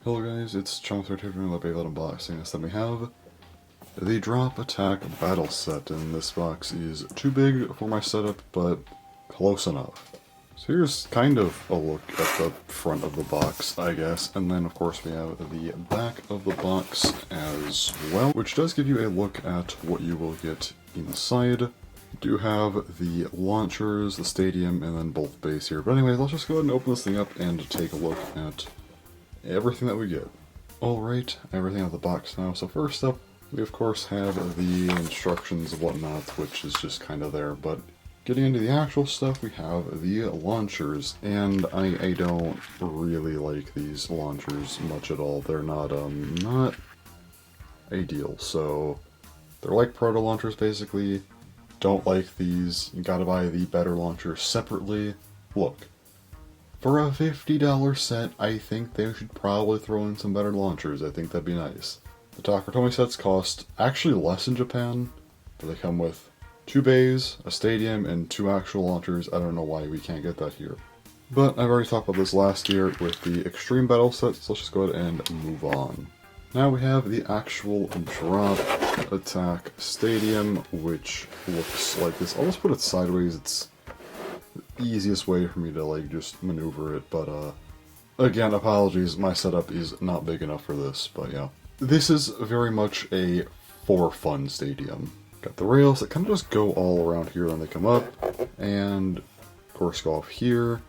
Hello guys, it's Chomper taking the Beyblade unboxing. This time we have the Drop Attack Battle Set, and this box is too big for my setup, but close enough. So here's kind of a look at the front of the box, I guess, and then of course we have the back of the box as well, which does give you a look at what you will get inside. You do have the launchers, the stadium, and then both bays here. But anyway, let's just go ahead and open this thing up and take a look at everything that we get. Alright, everything out of the box now. So first up, we of course have the instructions and whatnot, which is just kind of there, but getting into the actual stuff, we have the launchers, and I don't really like these launchers much at all. They're not ideal, so they're like proto launchers basically. Don't like these. You gotta buy the better launchers separately. Look, for a $50 set, I think they should probably throw in some better launchers. I think that'd be nice. The Takatomi sets cost actually less in Japan, but they come with 2 bays, a stadium, and 2 actual launchers. I don't know why we can't get that here. But I've already talked about this last year with the Extreme Battle set, so let's just go ahead and move on. Now we have the actual Drop Attack Stadium, which looks like this. I'll just put it sideways. It's the easiest way for me to like just maneuver it, but again, apologies, my setup is not big enough for this, but yeah. This is very much a for fun stadium. Got the rails that kind of just go all around here, then they come up, and of course go off here,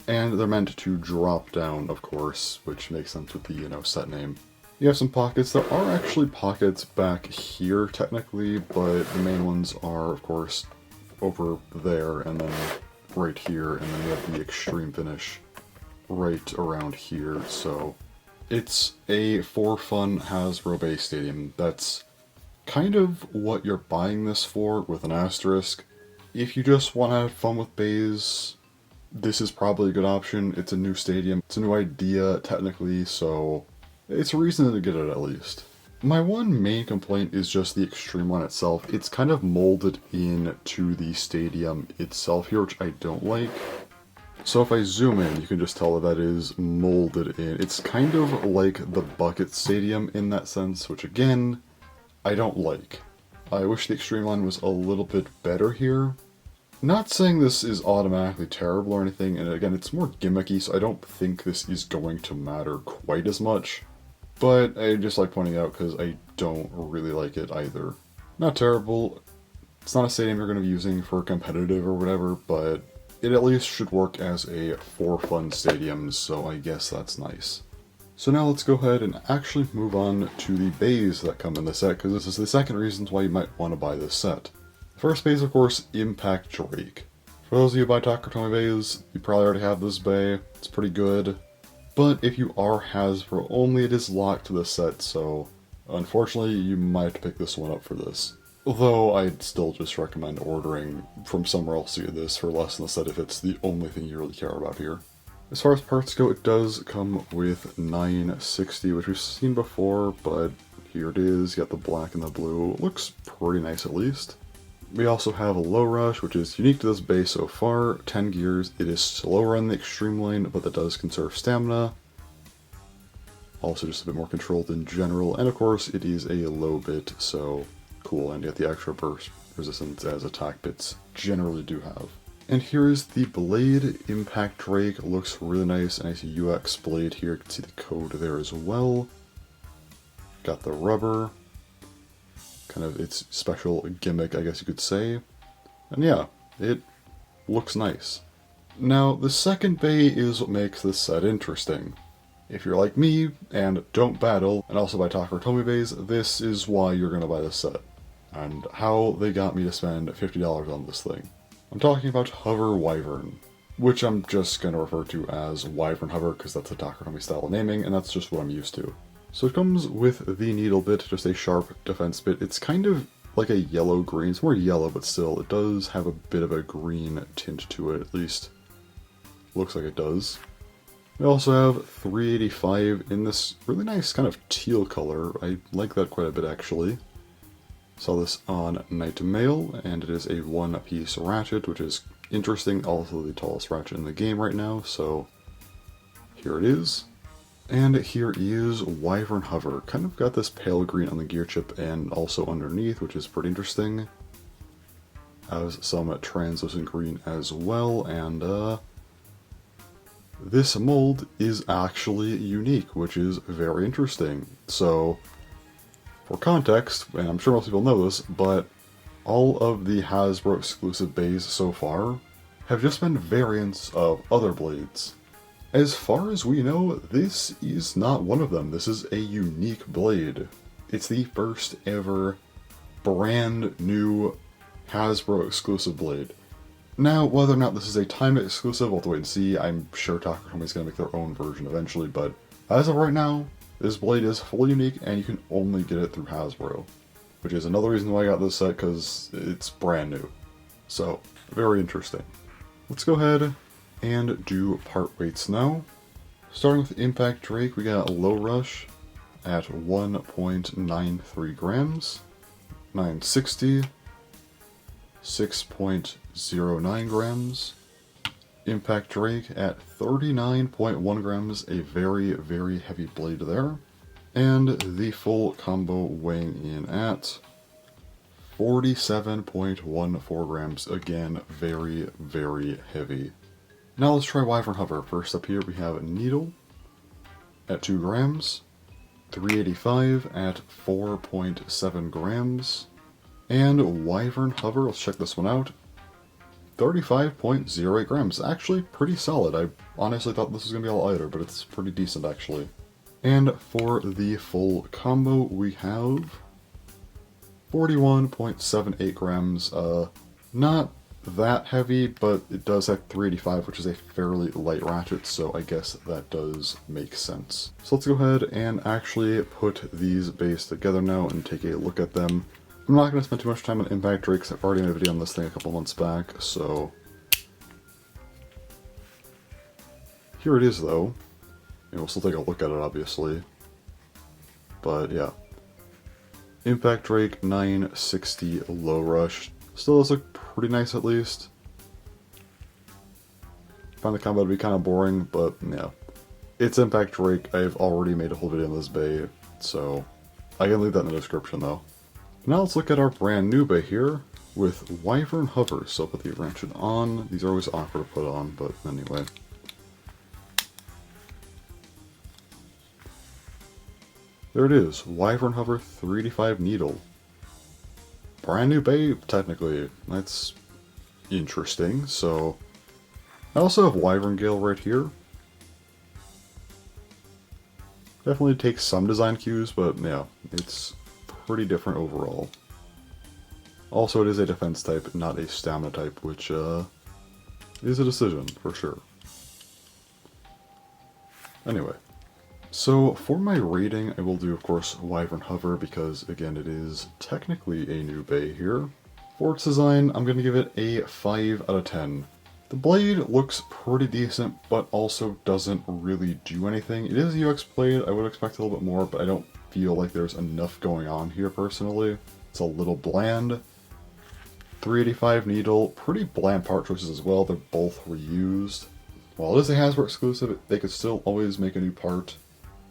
and they're meant to drop down, of course, which makes sense with the, set name. You have some pockets. There are actually pockets back here, technically, but the main ones are, of course, over there, and then right here, and then you have the extreme finish right around here, so it's a for fun Hasbro base stadium. That's kind of what you're buying this for, with an asterisk. If you just want to have fun with bays, this is probably a good option. It's a new stadium, it's a new idea technically, so it's a reason to get it at least. My one main complaint is just the extreme one itself. It's kind of molded into the stadium itself here, which I don't like. So if I zoom in, you can just tell that is molded in. It's kind of like the bucket stadium in that sense, which again, I don't like. I wish the extreme line was a little bit better here. Not saying this is automatically terrible or anything, and again, it's more gimmicky, so I don't think this is going to matter quite as much. But I just like pointing out because I don't really like it either. Not terrible. It's not a stadium you're going to be using for competitive or whatever, but it at least should work as a for fun stadium, so I guess that's nice. So now let's go ahead and actually move on to the bays that come in the set, because this is the second reason why you might want to buy this set. The first bay is, of course, Impact Drake. For those of you who buy Takatomi bays, you probably already have this bay. It's pretty good. But if you are Hasbro only, it is locked to the set, so unfortunately you might have to pick this one up for this. Although I'd still just recommend ordering from somewhere else to get this for less than the set if it's the only thing you really care about here. As far as parts go, it does come with 960, which we've seen before, but here it is. You got the black and the blue. It looks pretty nice at least. We also have a low rush, which is unique to this base so far. 10 gears. It is slower on the extreme lane, but that does conserve stamina. Also just a bit more controlled in general, and of course it is a low bit, so cool, and you get the extra burst resistance as attack bits generally do have. And here is the blade. Impact Drake looks really nice, a nice UX blade here. You can see the code there as well. Got the rubber. Kind of its special gimmick, I guess you could say. And yeah, it looks nice. Now, the second bay is what makes this set interesting. If you're like me, and don't battle, and also buy Takatomi bays, this is why you're going to buy this set. And how they got me to spend $50 on this thing. I'm talking about Hover Wyvern, which I'm just going to refer to as WyvernHover because that's the Takatomi style of naming, and that's just what I'm used to. So it comes with the needle bit, just a sharp defense bit. It's kind of like a yellow-green. It's more yellow, but still, it does have a bit of a green tint to it, at least. Looks like it does. We also have 385 in this really nice kind of teal color. I like that quite a bit, actually. Saw this on Night Mail, and it is a one-piece ratchet, which is interesting. Also the tallest ratchet in the game right now, so here it is. And here is WyvernHover. Kind of got this pale green on the gear chip and also underneath, which is pretty interesting. Has some translucent green as well, and this mold is actually unique, which is very interesting. So, for context, and I'm sure most people know this, but all of the Hasbro exclusive bays so far have just been variants of other blades. As far as we know, this is not one of them. This is a unique blade. It's the first ever brand new Hasbro exclusive blade. Now, whether or not this is a timed exclusive, we'll have to wait and see. I'm sure Taco Company's going to make their own version eventually, but as of right now, this blade is fully unique and you can only get it through Hasbro. Which is another reason why I got this set, because it's brand new. So, very interesting. Let's go ahead and do part weights now. Starting with Impact Drake, we got Low Rush at 1.93 grams, 960, 6.09 grams, Impact Drake at 39.1 grams, a very, very heavy blade there, and the full combo weighing in at 47.14 grams, again, very, very heavy. Now let's try WyvernHover. First up here we have Needle at 2 grams, 385 at 4.7 grams, and WyvernHover, let's check this one out, 35.08 grams. Actually pretty solid. I honestly thought this was going to be a lot lighter, but it's pretty decent actually. And for the full combo we have 41.78 grams. Not that heavy, but it does have 385, which is a fairly light ratchet, so I guess that does make sense. So let's go ahead and actually put these bays together now and take a look at them. I'm not going to spend too much time on Impact Drake, because I've already made a video on this thing a couple months back, so here it is though. And we'll still take a look at it obviously. But yeah. Impact Drake 960 Low Rush. Still does look pretty nice at least. Find the combo to be kind of boring, but yeah. It's Impact Drake. I've already made a whole video on this bay, so I can leave that in the description though. Now let's look at our brand new bay here with WyvernHover. So I'll put the ratchet on. These are always awkward to put on, but anyway. There it is, WyvernHover 385 Needle. Brand new bay, technically. That's interesting. So, I also have Wyvern Gale right here. Definitely takes some design cues, but yeah, it's pretty different overall. Also, it is a defense type, not a stamina type, which is a decision, for sure. Anyway. So, for my rating, I will do, of course, WyvernHover, because, again, it is technically a new bay here. For its design, I'm going to give it a 5 out of 10. The blade looks pretty decent, but also doesn't really do anything. It is a UX blade, I would expect a little bit more, but I don't feel like there's enough going on here, personally. It's a little bland. 385 Needle, pretty bland part choices as well, they're both reused. While it is a Hasbro exclusive, they could still always make a new part.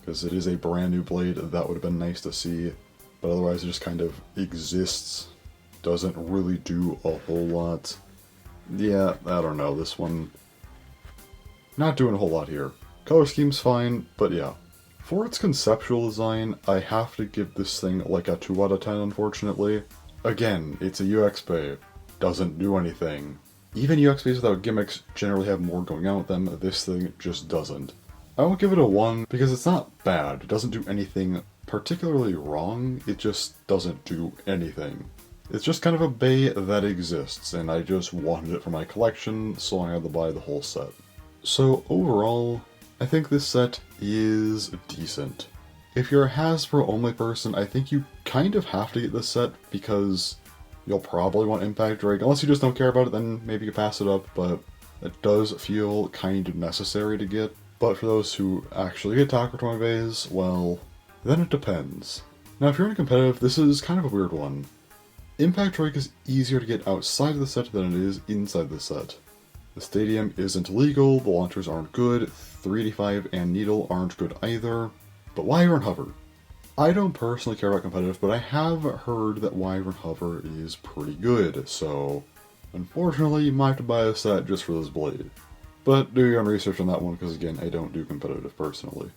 Because it is a brand new blade, that would have been nice to see, but otherwise it just kind of exists, doesn't really do a whole lot. Yeah, I don't know, this one, not doing a whole lot here. Color scheme's fine, but yeah. For its conceptual design, I have to give this thing like a 2 out of 10, unfortunately. Again, it's a UX bay, doesn't do anything. Even UX bays without gimmicks generally have more going on with them, this thing just doesn't. I won't give it a 1 because it's not bad. It doesn't do anything particularly wrong. It just doesn't do anything. It's just kind of a bay that exists, and I just wanted it for my collection, so I had to buy the whole set. So overall, I think this set is decent. If you're a Hasbro only person, I think you kind of have to get this set because you'll probably want Impact Drake. Unless you just don't care about it, then maybe you can pass it up, but it does feel kind of necessary to get. But for those who actually get Taco Toy bays, well, then it depends. Now if you're in a competitive, this is kind of a weird one. Impact Drake is easier to get outside of the set than it is inside the set. The stadium isn't legal, the launchers aren't good, 385 and Needle aren't good either, but WyvernHover. I don't personally care about competitive, but I have heard that WyvernHover is pretty good, so unfortunately you might have to buy a set just for this blade. But do your own research on that one, because again, I don't do competitive personally.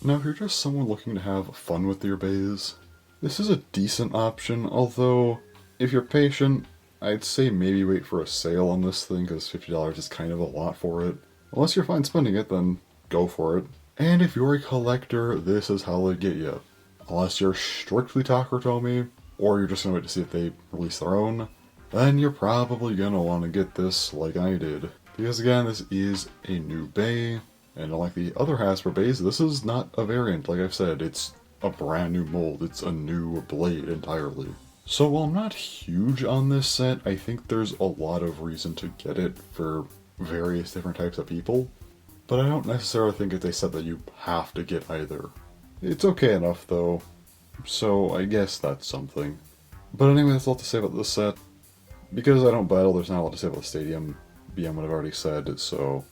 Now if you're just someone looking to have fun with your bays, this is a decent option, although if you're patient, I'd say maybe wait for a sale on this thing, because $50 is kind of a lot for it. Unless you're fine spending it, then go for it. And if you're a collector, this is how they get you. Unless you're strictly Takutomi, or you're just going to wait to see if they release their own, then you're probably going to want to get this like I did. Because again, this is a new bay, and unlike the other Hasbro bays, this is not a variant. Like I've said, it's a brand new mold, it's a new blade entirely. So while I'm not huge on this set, I think there's a lot of reason to get it for various different types of people. But I don't necessarily think it's a set that you have to get either. It's okay enough though, so I guess that's something. But anyway, that's all to say about this set. Because I don't battle, there's not a lot to say about the stadium beyond what I've already said, so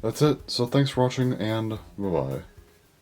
that's it. So thanks for watching, and bye-bye.